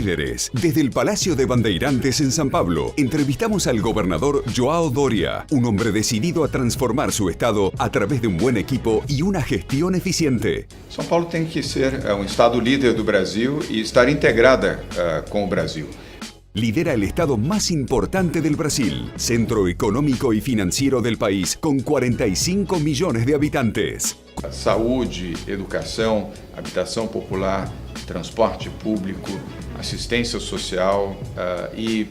Líderes. Desde el Palacio de Bandeirantes en San Pablo, entrevistamos al gobernador João Doria, un hombre decidido a transformar su estado a través de un buen equipo y una gestión eficiente. São Paulo tem que ser um estado líder do Brasil e estar integrada com o Brasil. Lidera el estado más importante del Brasil, centro económico y financiero del país, con 45 millones de habitantes. Saúde, educação, habitação popular, transporte público, assistência social e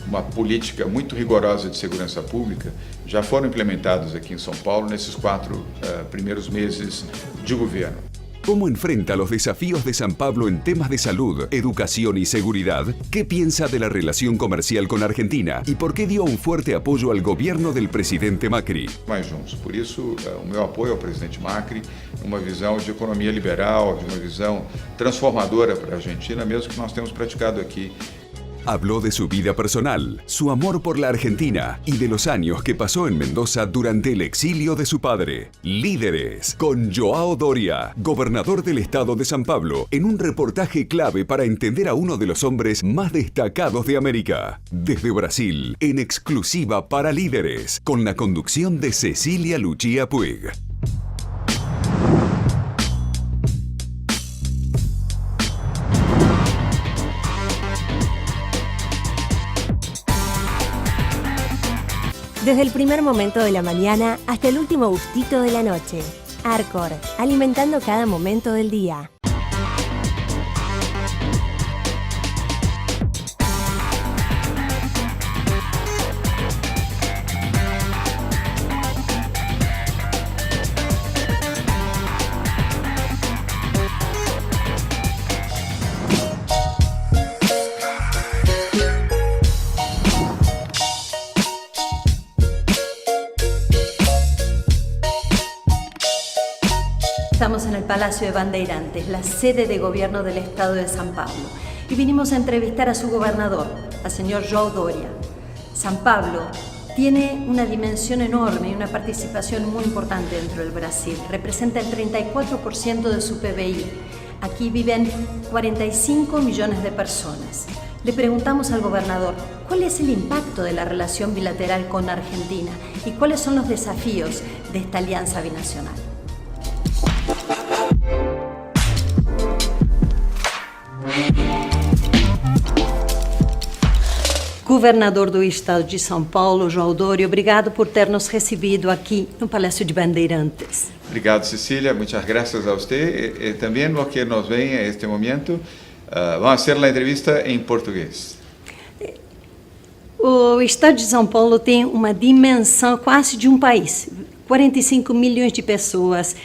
uma política muito rigorosa de segurança pública já foram implementados aqui em São Paulo nesses 4 primeiros meses de governo. ¿Cómo enfrenta los desafíos de San Pablo en temas de salud, educación y seguridad? ¿Qué piensa de la relación comercial con Argentina? ¿Y por qué dio un fuerte apoyo al gobierno del presidente Macri? Mais juntos. Por isso, o meu apoio ao presidente Macri, uma visão de economia liberal, de uma visão transformadora para a Argentina, mesmo que nós temos praticado aqui. Habló de su vida personal, su amor por la Argentina y de los años que pasó en Mendoza durante el exilio de su padre. Líderes, con João Doria, gobernador del estado de San Pablo, en un reportaje clave para entender a uno de los hombres más destacados de América. Desde Brasil, en exclusiva para Líderes, con la conducción de Cecilia Lucia Puig. Desde el primer momento de la mañana hasta el último gustito de la noche. Arcor, alimentando cada momento del día. Estamos en el Palacio de Bandeirantes, la sede de gobierno del estado de San Pablo, y vinimos a entrevistar a su gobernador, al señor João Doria. San Pablo tiene una dimensión enorme y una participación muy importante dentro del Brasil. Representa el 34% de su PBI. Aquí viven 45 millones de personas. Le preguntamos al gobernador cuál es el impacto de la relación bilateral con Argentina y cuáles son los desafíos de esta alianza binacional. Governador do Estado de São Paulo, João Doria, obrigado por ter nos recebido aqui no Palácio de Bandeirantes. Obrigado, Cecília. Muchas gracias a usted. También lo que nos ven en este momento, vamos a hacer la entrevista en portugués. O Estado de São Paulo tem uma dimensão quase de um país. 45 milhões de pessoas,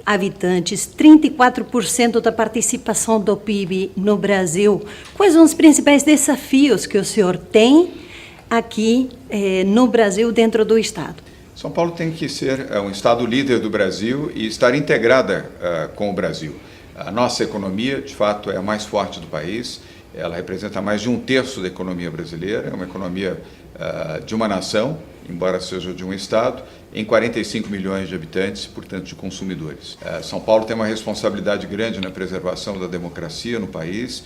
habitantes, 34% da participação do PIB no Brasil. Quais são os principais desafios que o senhor tem aqui no Brasil, dentro do Estado? São Paulo tem que ser um estado líder do Brasil e estar integrada com o Brasil. A nossa economia, de fato, é a mais forte do país. Ela representa mais de 1/3 da economia brasileira. É uma economia de uma nação, embora seja de um estado, em 45 milhões de habitantes, portanto, de consumidores. São Paulo tem uma responsabilidade grande na preservação da democracia no país,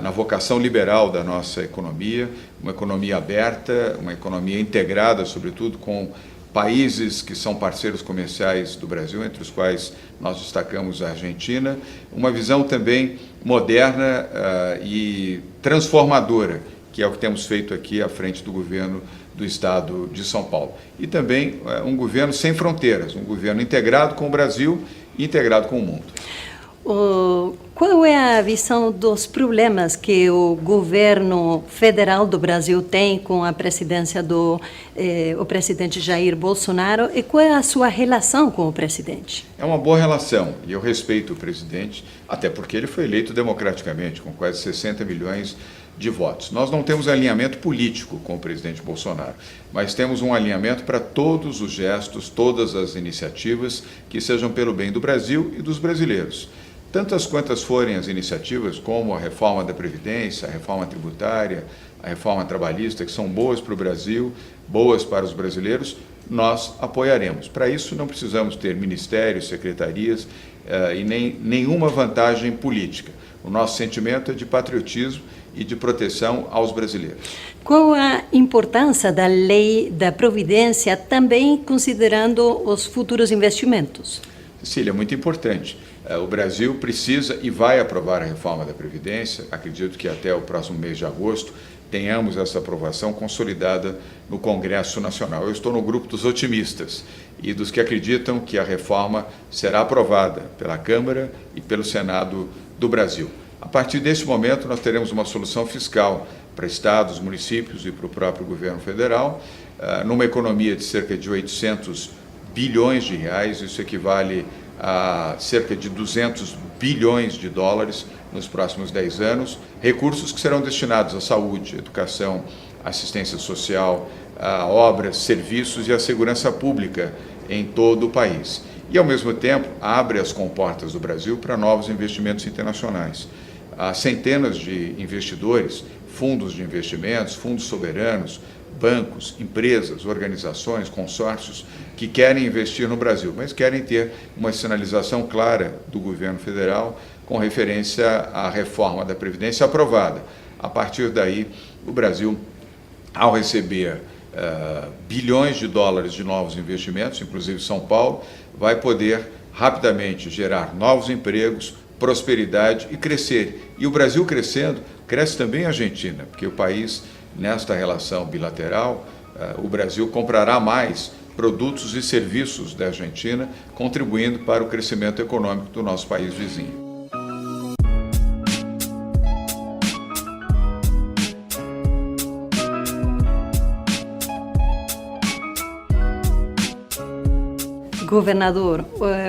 na vocação liberal da nossa economia, uma economia aberta, uma economia integrada, sobretudo, com países que são parceiros comerciais do Brasil, entre os quais nós destacamos a Argentina, uma visão também moderna e transformadora, que é o que temos feito aqui à frente do governo do Estado de São Paulo. E também um governo sem fronteiras, um governo integrado com o Brasil e integrado com o mundo. Qual é a visão dos problemas que o governo federal do Brasil tem com a presidência do o presidente Jair Bolsonaro e qual é a sua relação com o presidente? É uma boa relação e eu respeito o presidente, até porque ele foi eleito democraticamente, com quase 60 milhões de votos. Nós não temos alinhamento político com o presidente Bolsonaro, mas temos um alinhamento para todos os gestos, todas as iniciativas que sejam pelo bem do Brasil e dos brasileiros. Tantas quantas forem as iniciativas, como a reforma da Previdência, a reforma tributária, a reforma trabalhista, que são boas para o Brasil, boas para os brasileiros, nós apoiaremos. Para isso, não precisamos ter ministérios, secretarias e nenhuma vantagem política. O nosso sentimento é de patriotismo e de proteção aos brasileiros. Qual a importância da lei da Previdência, também considerando os futuros investimentos? Cecília, é muito importante. O Brasil precisa e vai aprovar a reforma da Previdência. Acredito que até o próximo mês de agosto tenhamos essa aprovação consolidada no Congresso Nacional. Eu estou no grupo dos otimistas e dos que acreditam que a reforma será aprovada pela Câmara e pelo Senado do Brasil. A partir desse momento, nós teremos uma solução fiscal para estados, municípios e para o próprio governo federal, numa economia de cerca de 800 bilhões de reais, isso equivale a cerca de 200 bilhões de dólares nos próximos 10 anos, recursos que serão destinados à saúde, educação, assistência social, a obras, serviços e à segurança pública em todo o país. E, ao mesmo tempo, abre as comportas do Brasil para novos investimentos internacionais. Há centenas de investidores, fundos de investimentos, fundos soberanos, bancos, empresas, organizações, consórcios que querem investir no Brasil, mas querem ter uma sinalização clara do governo federal com referência à reforma da Previdência aprovada. A partir daí, o Brasil, ao receber bilhões de dólares de novos investimentos, inclusive São Paulo, vai poder rapidamente gerar novos empregos, prosperidade e crescer. E o Brasil crescendo, cresce também a Argentina, porque o país, nesta relação bilateral, o Brasil comprará mais produtos e serviços da Argentina, contribuindo para o crescimento econômico do nosso país vizinho. Governador,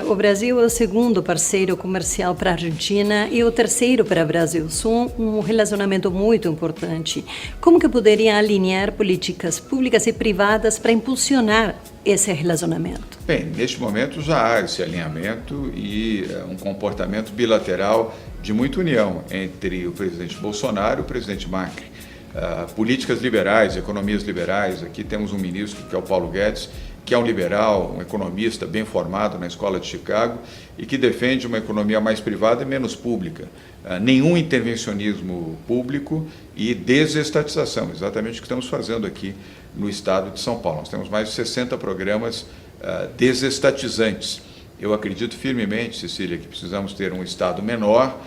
o Brasil é o segundo parceiro comercial para a Argentina e o terceiro para o Brasil. São um relacionamento muito importante. Como que poderia alinhar políticas públicas e privadas para impulsionar esse relacionamento? Bem, neste momento já há esse alinhamento e um comportamento bilateral de muita união entre o presidente Bolsonaro e o presidente Macri. Políticas liberais, economias liberais, aqui temos um ministro que é o Paulo Guedes, que é um liberal, um economista bem formado na Escola de Chicago e que defende uma economia mais privada e menos pública. Nenhum intervencionismo público e desestatização, exatamente o que estamos fazendo aqui no estado de São Paulo. Nós temos mais de 60 programas desestatizantes. Eu acredito firmemente, Cecília, que precisamos ter um estado menor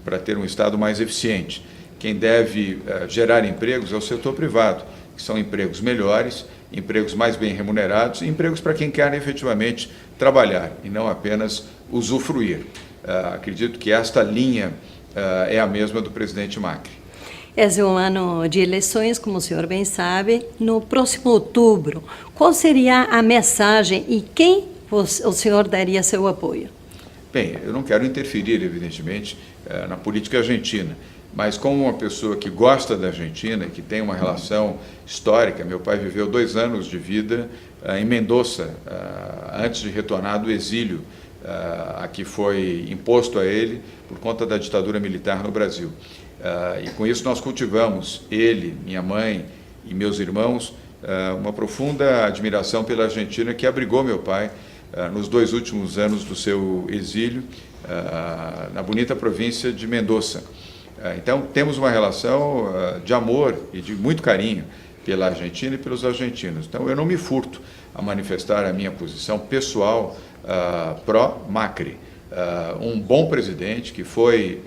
para ter um estado mais eficiente. Quem deve gerar empregos é o setor privado, que são empregos melhores, empregos mais bem remunerados e empregos para quem quer efetivamente trabalhar e não apenas usufruir. Acredito que esta linha é a mesma do presidente Macri. Esse é um ano de eleições, como o senhor bem sabe. No próximo outubro, qual seria a mensagem e quem o senhor daria seu apoio? Bem, eu não quero interferir, evidentemente, na política argentina, mas como uma pessoa que gosta da Argentina, que tem uma relação histórica, meu pai viveu 2 anos de vida em Mendoza, antes de retornar do exílio, a que foi imposto a ele por conta da ditadura militar no Brasil. E com isso nós cultivamos, ele, minha mãe e meus irmãos, uma profunda admiração pela Argentina que abrigou meu pai nos 2 últimos anos do seu exílio, na bonita província de Mendoza. Então, temos uma relação de amor e de muito carinho pela Argentina e pelos argentinos. Então, eu não me furto a manifestar a minha posição pessoal pró-Macri. Um bom presidente que foi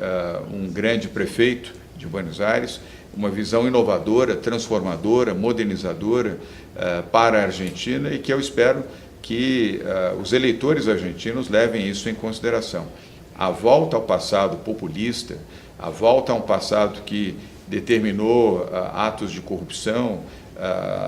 um grande prefeito de Buenos Aires, uma visão inovadora, transformadora, modernizadora para a Argentina e que eu espero que os eleitores argentinos levem isso em consideração. A volta ao passado populista, a volta a um passado que determinou atos de corrupção,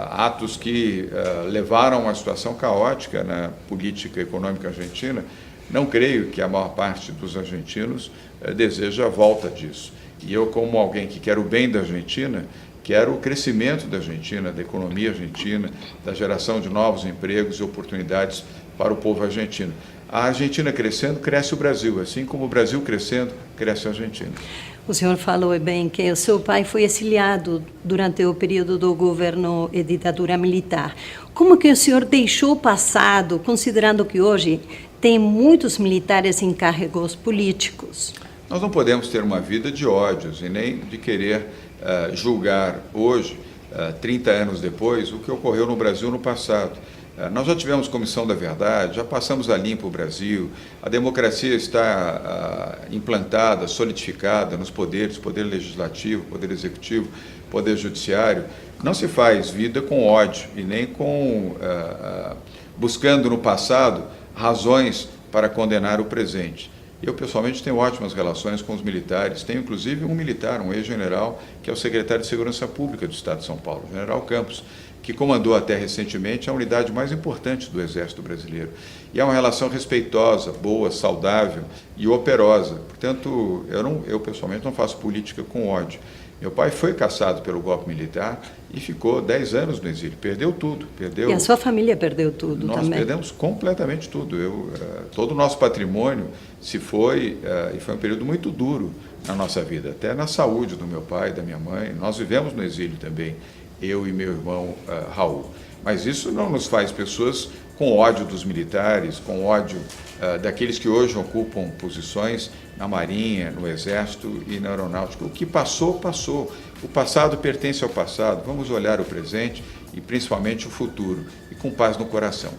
atos que levaram a uma situação caótica na política econômica argentina, não creio que a maior parte dos argentinos deseja a volta disso. E eu, como alguém que quer o bem da Argentina, quero o crescimento da Argentina, da economia argentina, da geração de novos empregos e oportunidades para o povo argentino. A Argentina crescendo, cresce o Brasil, assim como o Brasil crescendo, cresce a Argentina. O senhor falou bem que o seu pai foi exiliado durante o período do governo e ditadura militar. Como que o senhor deixou o passado, considerando que hoje tem muitos militares em cargos políticos? Nós não podemos ter uma vida de ódios e nem de querer julgar hoje, 30 anos depois, o que ocorreu no Brasil no passado. Nós já tivemos Comissão da Verdade, já passamos a limpo o Brasil, a democracia está implantada, solidificada nos poderes, poder legislativo, poder executivo, poder judiciário. Não se faz vida com ódio e nem com buscando no passado razões para condenar o presente. Eu, pessoalmente, tenho ótimas relações com os militares. Tenho, inclusive, um militar, um ex-general, que é o secretário de Segurança Pública do Estado de São Paulo, o general Campos, que comandou até recentemente a unidade mais importante do Exército Brasileiro. E é uma relação respeitosa, boa, saudável e operosa. Portanto, eu pessoalmente, não faço política com ódio. Meu pai foi caçado pelo golpe militar e ficou 10 anos no exílio. Perdeu tudo. E a sua família perdeu tudo também? Nós perdemos completamente tudo. Todo o nosso patrimônio se foi, e foi um período muito duro na nossa vida, até na saúde do meu pai, da minha mãe. Nós vivemos no exílio também, eu e meu irmão Raul. Mas isso não nos faz pessoas com ódio dos militares, com ódio daqueles que hoje ocupam posições na Marinha, no Exército e na Aeronáutica. O que passou, passou. O passado pertence ao passado. Vamos olhar o presente e principalmente o futuro, e com paz no coração.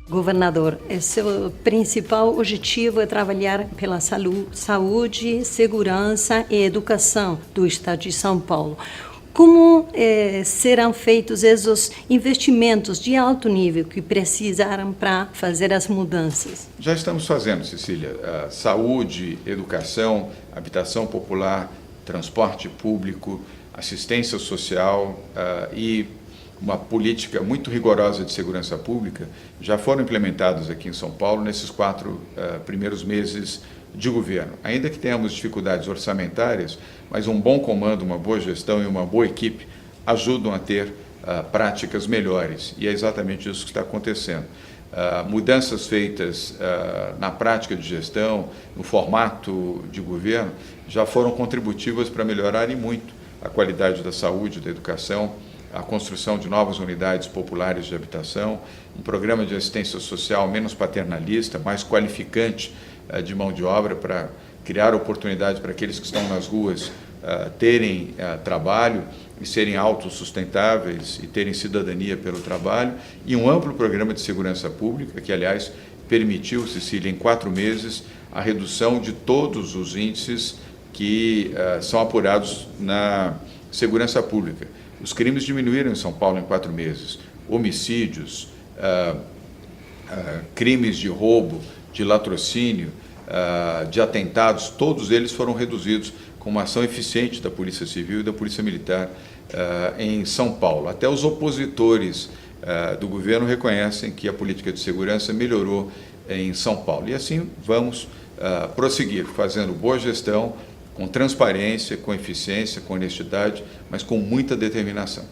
Governador, seu principal objetivo é trabalhar pela saúde, segurança e educação do Estado de São Paulo. Como serão feitos esses investimentos de alto nível que precisaram para fazer as mudanças? Já estamos fazendo, Cecília. Saúde, educação, habitação popular, transporte público, assistência social e uma política muito rigorosa de segurança pública já foram implementados aqui em São Paulo nesses 4 primeiros meses de governo. Ainda que tenhamos dificuldades orçamentárias, mas um bom comando, uma boa gestão e uma boa equipe ajudam a ter práticas melhores. E é exatamente isso que está acontecendo. Mudanças feitas na prática de gestão, no formato de governo, já foram contributivas para melhorarem muito a qualidade da saúde, da educação, a construção de novas unidades populares de habitação, um programa de assistência social menos paternalista, mais qualificante de mão de obra para criar oportunidades para aqueles que estão nas ruas terem trabalho e serem autossustentáveis e terem cidadania pelo trabalho, e um amplo programa de segurança pública que, aliás, permitiu, Cecília, em 4 meses, a redução de todos os índices que são apurados na segurança pública. Os crimes diminuíram em São Paulo em 4 meses. Homicídios, crimes de roubo, de latrocínio, de atentados, todos eles foram reduzidos com uma ação eficiente da Polícia Civil e da Polícia Militar em São Paulo. Até os opositores do governo reconhecem que a política de segurança melhorou em São Paulo. E assim vamos prosseguir, fazendo boa gestão, com transparência, com eficiência, com honestidade, mas com muita determinação.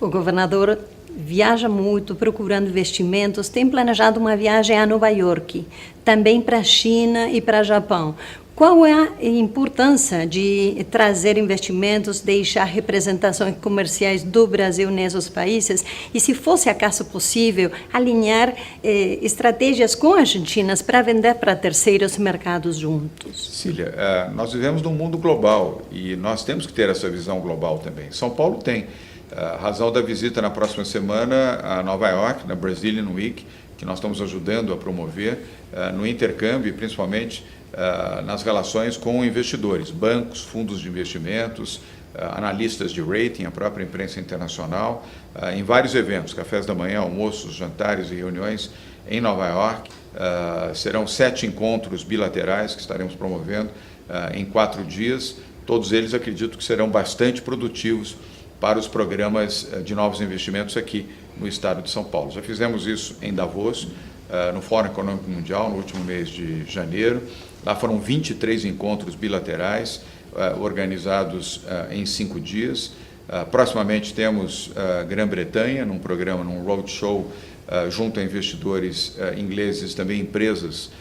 O governador viaja muito procurando investimentos, tem planejado uma viagem a Nova York, também para a China e para o Japão. Qual é a importância de trazer investimentos, deixar representações comerciais do Brasil nesses países e, se fosse acaso possível, alinhar estratégias com argentinas para vender para terceiros mercados juntos? Cecília, nós vivemos num mundo global e nós temos que ter essa visão global também. São Paulo tem. A razão da visita na próxima semana a Nova York, na Brazilian Week, que nós estamos ajudando a promover no intercâmbio e principalmente nas relações com investidores, bancos, fundos de investimentos, analistas de rating, a própria imprensa internacional, em vários eventos, cafés da manhã, almoços, jantares e reuniões em Nova York. Serão 7 encontros bilaterais que estaremos promovendo em 4 dias. Todos eles acredito que serão bastante produtivos para os programas de novos investimentos aqui no estado de São Paulo. Já fizemos isso em Davos, no Fórum Econômico Mundial, no último mês de janeiro. Lá foram 23 encontros bilaterais organizados em 5 dias. Proximamente temos Grã-Bretanha, num programa, num roadshow, junto a investidores ingleses, também empresas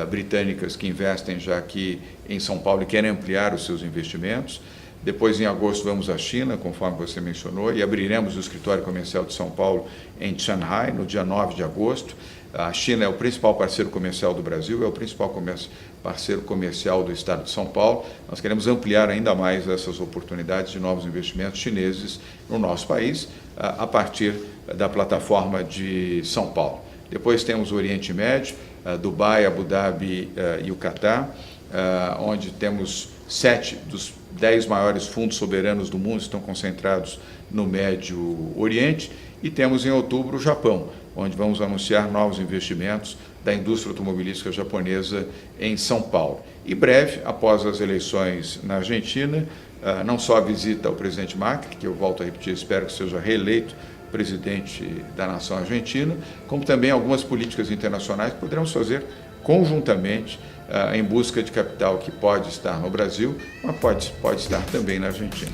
britânicas que investem já aqui em São Paulo e querem ampliar os seus investimentos. Depois, em agosto, vamos à China, conforme você mencionou, e abriremos o escritório comercial de São Paulo em Shanghai, no dia 9 de agosto. A China é o principal parceiro comercial do Brasil, é o principal parceiro comercial do estado de São Paulo. Nós queremos ampliar ainda mais essas oportunidades de novos investimentos chineses no nosso país, a partir da plataforma de São Paulo. Depois temos o Oriente Médio, Dubai, Abu Dhabi e o Catar, onde temos 7 dos 10 maiores fundos soberanos do mundo estão concentrados no Médio Oriente, e temos em outubro o Japão, onde vamos anunciar novos investimentos da indústria automobilística japonesa em São Paulo. E breve, após as eleições na Argentina, não só a visita ao presidente Macri, que eu volto a repetir, espero que seja reeleito presidente da nação argentina, como também algumas políticas internacionais que poderemos fazer conjuntamente em busca de capital que pode estar no Brasil, mas pode estar também na Argentina.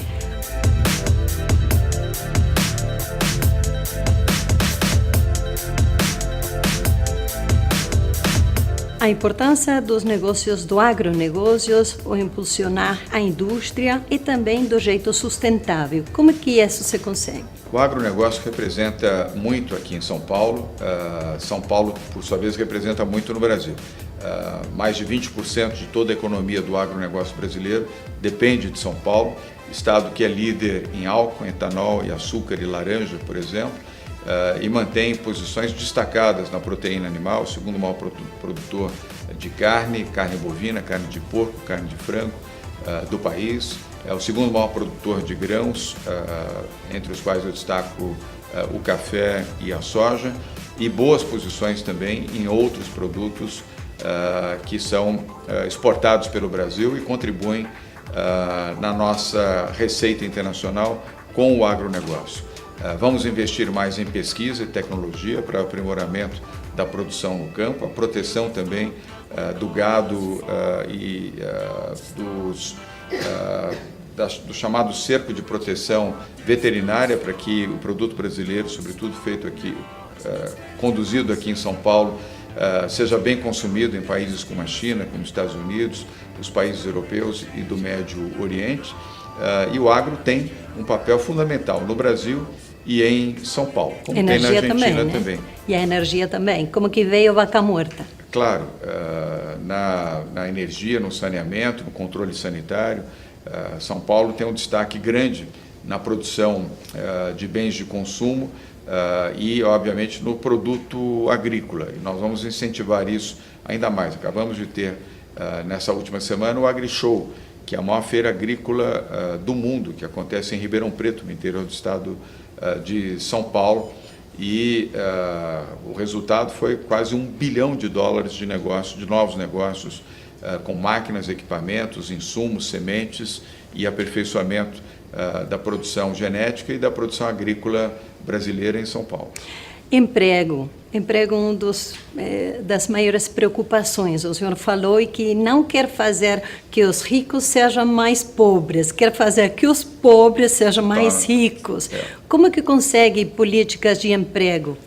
A importância dos negócios do agronegócios, o impulsionar a indústria e também do jeito sustentável. Como que isso se consegue? O agronegócio representa muito aqui em São Paulo. São Paulo, por sua vez, representa muito no Brasil. Mais de 20% de toda a economia do agronegócio brasileiro depende de São Paulo, estado que é líder em álcool, etanol e açúcar e laranja, por exemplo, e mantém posições destacadas na proteína animal, o segundo maior produtor de carne bovina, carne de porco, carne de frango do país, é o segundo maior produtor de grãos, entre os quais eu destaco o café e a soja, e boas posições também em outros produtos que são exportados pelo Brasil e contribuem na nossa receita internacional com o agronegócio. Vamos investir mais em pesquisa e tecnologia para o aprimoramento da produção no campo, a proteção também do gado e do chamado cerco de proteção veterinária, para que o produto brasileiro, sobretudo feito aqui, conduzido aqui em São Paulo, seja bem consumido em países como a China, como os Estados Unidos, os países europeus e do Médio Oriente. E o agro tem um papel fundamental no Brasil e em São Paulo, como energia tem na Argentina também. E a energia também, como que veio Vaca Muerta? Claro, na energia, no saneamento, no controle sanitário, São Paulo tem um destaque grande na produção de bens de consumo e, obviamente, no produto agrícola. E nós vamos incentivar isso ainda mais. Acabamos de ter, nessa última semana, o AgriShow, que é a maior feira agrícola do mundo, que acontece em Ribeirão Preto, no interior do estado de São Paulo, e o resultado foi quase $1 bilhão de negócios, de novos negócios, com máquinas, equipamentos, insumos, sementes e aperfeiçoamento da produção genética e da produção agrícola brasileira em São Paulo. Emprego um das maiores preocupações. O senhor falou e que não quer fazer que os ricos sejam mais pobres, quer fazer que os pobres sejam mais ricos. Como que consegue políticas de emprego?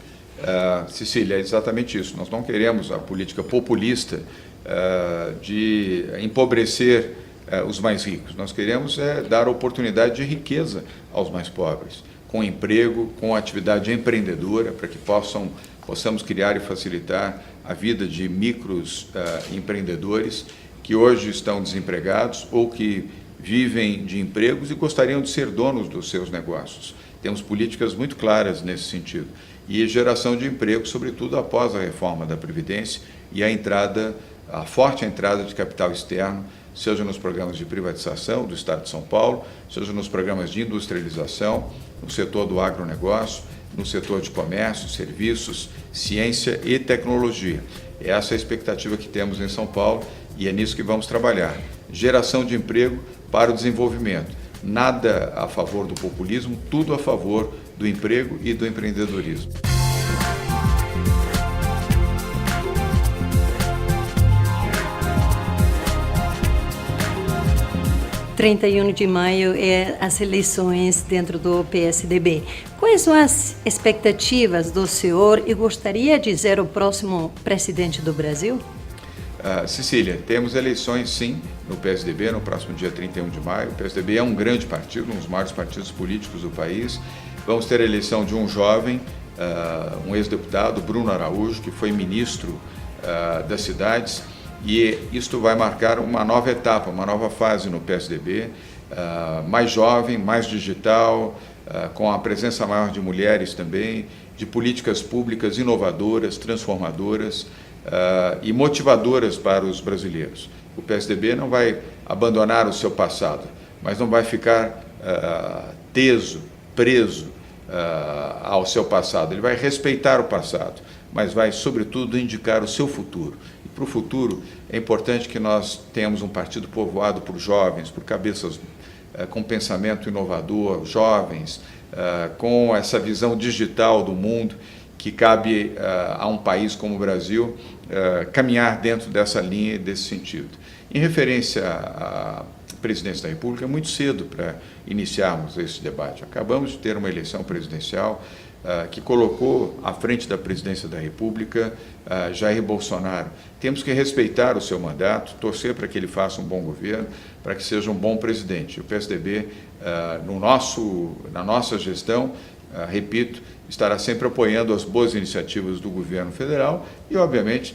Cecília, é exatamente isso. Nós não queremos a política populista de empobrecer os mais ricos. Nós queremos dar oportunidade de riqueza aos mais pobres, com emprego, com atividade empreendedora, para que possamos criar e facilitar a vida de micros empreendedores que hoje estão desempregados ou que vivem de empregos e gostariam de ser donos dos seus negócios. Temos políticas muito claras nesse sentido. E geração de emprego, sobretudo após a reforma da Previdência e a forte entrada de capital externo, seja nos programas de privatização do Estado de São Paulo, seja nos programas de industrialização, no setor do agronegócio, no setor de comércio, serviços, ciência e tecnologia. Essa é a expectativa que temos em São Paulo e é nisso que vamos trabalhar. Geração de emprego para o desenvolvimento. Nada a favor do populismo, tudo a favor do emprego e do empreendedorismo. 31 de maio é as eleições dentro do PSDB. Quais são as expectativas do senhor e gostaria de ser o próximo presidente do Brasil? Cecília, temos eleições, sim, no PSDB no próximo dia 31 de maio. O PSDB é um grande partido, um dos maiores partidos políticos do país. Vamos ter a eleição de um jovem, um ex-deputado, Bruno Araújo, que foi ministro das cidades, e isto vai marcar uma nova etapa, uma nova fase no PSDB, mais jovem, mais digital, com a presença maior de mulheres também, de políticas públicas inovadoras, transformadoras e motivadoras para os brasileiros. O PSDB não vai abandonar o seu passado, mas não vai ficar preso ao seu passado. Ele vai respeitar o passado, mas vai, sobretudo, indicar o seu futuro. E para o futuro é importante que nós tenhamos um partido povoado por jovens, por cabeças com pensamento inovador, jovens, com essa visão digital do mundo, que cabe a um país como o Brasil caminhar dentro dessa linha e desse sentido. Em referência à presidência da República, é muito cedo para iniciarmos esse debate. Acabamos de ter uma eleição presidencial que colocou à frente da presidência da República Jair Bolsonaro. Temos que respeitar o seu mandato, torcer para que ele faça um bom governo, para que seja um bom presidente. O PSDB, na nossa gestão, repito, estará sempre apoiando as boas iniciativas do governo federal e, obviamente,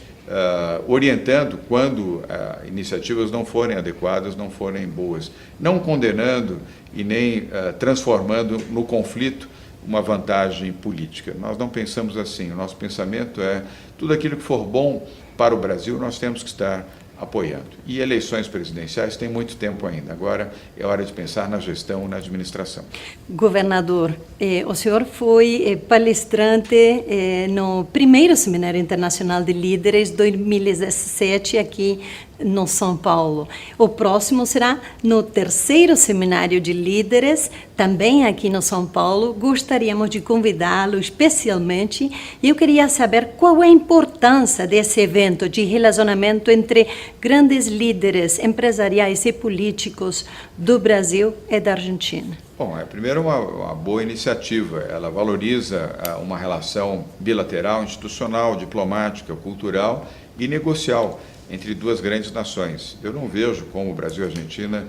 orientando quando iniciativas não forem adequadas, não forem boas, não condenando e nem transformando no conflito uma vantagem política. Nós não pensamos assim. O nosso pensamento é tudo aquilo que for bom para o Brasil, nós temos que estar apoiando. E eleições presidenciais tem muito tempo ainda. Agora é hora de pensar na gestão, na administração. Governador, o senhor foi palestrante no primeiro Seminário Internacional de Líderes 2017 aqui no São Paulo. O próximo será no terceiro Seminário de Líderes, também aqui no São Paulo. Gostaríamos de convidá-lo especialmente. Eu queria saber qual é a importância desse evento de relacionamento entre grandes líderes empresariais e políticos do Brasil e da Argentina. Bom, primeiro uma boa iniciativa. Ela valoriza uma relação bilateral, institucional, diplomática, cultural e negocial entre duas grandes nações. Eu não vejo como o Brasil e a Argentina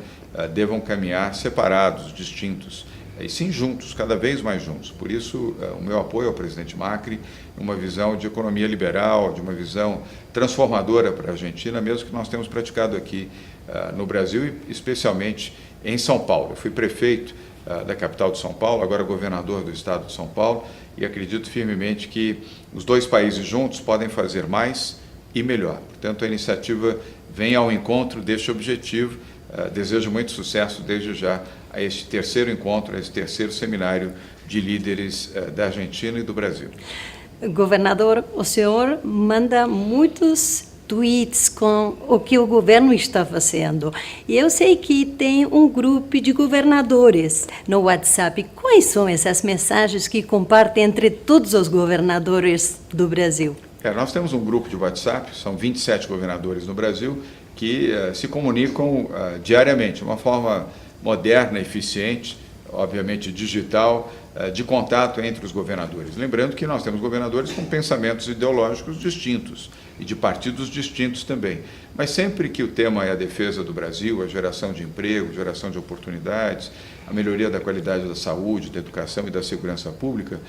devam caminhar separados, distintos, e sim juntos, cada vez mais juntos. Por isso, o meu apoio ao presidente Macri, uma visão de economia liberal, de uma visão transformadora para a Argentina, mesmo que nós temos praticado aqui no Brasil e especialmente em São Paulo. Eu fui prefeito da capital de São Paulo, agora governador do estado de São Paulo, e acredito firmemente que os dois países juntos podem fazer mais e melhor. Portanto, a iniciativa vem ao encontro deste objetivo. Desejo muito sucesso desde já a este terceiro encontro, a este terceiro seminário de líderes da Argentina e do Brasil. Governador, o senhor manda muitos tweets com o que o governo está fazendo. E eu sei que tem um grupo de governadores no WhatsApp. Quais são essas mensagens que compartem entre todos os governadores do Brasil? Nós temos um grupo de WhatsApp, são 27 governadores no Brasil, que se comunicam diariamente, de uma forma moderna, eficiente, obviamente digital, de contato entre os governadores. Lembrando que nós temos governadores com pensamentos ideológicos distintos e de partidos distintos também. Mas sempre que o tema é a defesa do Brasil, a geração de emprego, geração de oportunidades, a melhoria da qualidade da saúde, da educação e da segurança pública,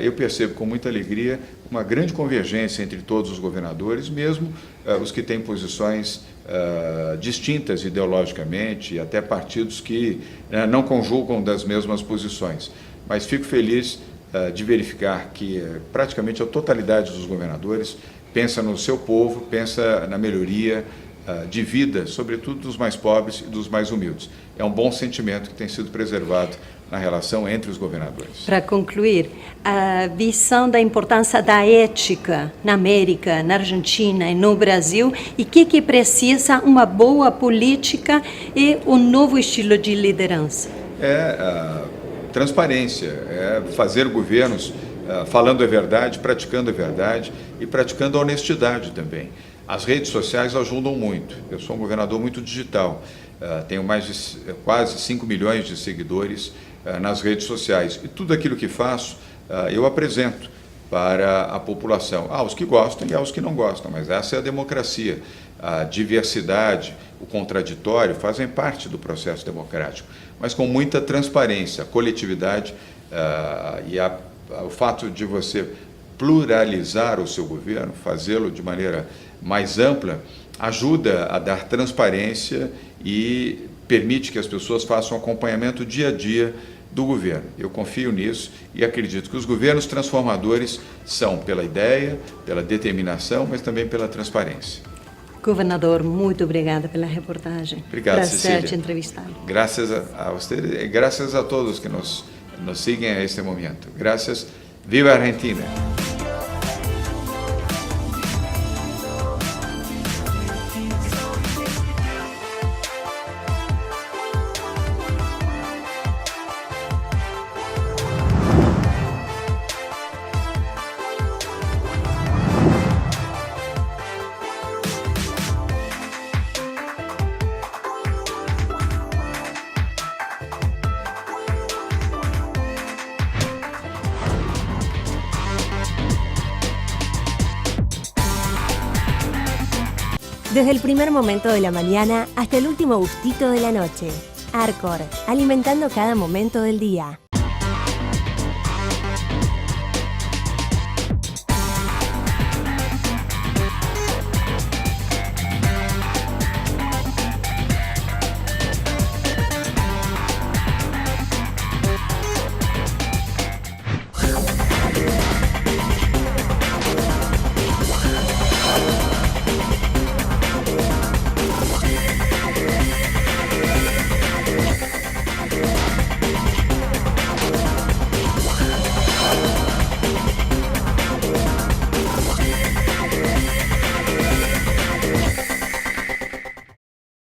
eu percebo com muita alegria uma grande convergência entre todos os governadores, mesmo os que têm posições distintas ideologicamente e até partidos que não conjugam das mesmas posições. Mas fico feliz de verificar que praticamente a totalidade dos governadores pensa no seu povo, pensa na melhoria de vida, sobretudo dos mais pobres e dos mais humildes. É um bom sentimento que tem sido preservado na relação entre os governadores. Para concluir, a visão da importância da ética na América, na Argentina e no Brasil, e que precisa uma boa política e um novo estilo de liderança. Transparência, fazer governos falando a verdade, praticando a verdade e praticando a honestidade também. As redes sociais ajudam muito. Eu sou um governador muito digital, tenho quase 5 milhões de seguidores nas redes sociais. E tudo aquilo que faço, eu apresento para a população. Há os que gostam e há os que não gostam, mas essa é a democracia. A diversidade, o contraditório fazem parte do processo democrático, mas com muita transparência, coletividade o fato de você pluralizar o seu governo, fazê-lo de maneira mais ampla, ajuda a dar transparência e permite que as pessoas façam acompanhamento dia a dia do governo. Eu confio nisso e acredito que os governos transformadores são pela ideia, pela determinação, mas também pela transparência. Governador, muito obrigada pela reportagem. Obrigado, Prazer Cecília. te entrevistar. Graças a você e graças a todos que nos siguen a este momento. Gracias. Viva Argentina! Desde el primer momento de la mañana hasta el último gustito de la noche. Arcor, alimentando cada momento del día.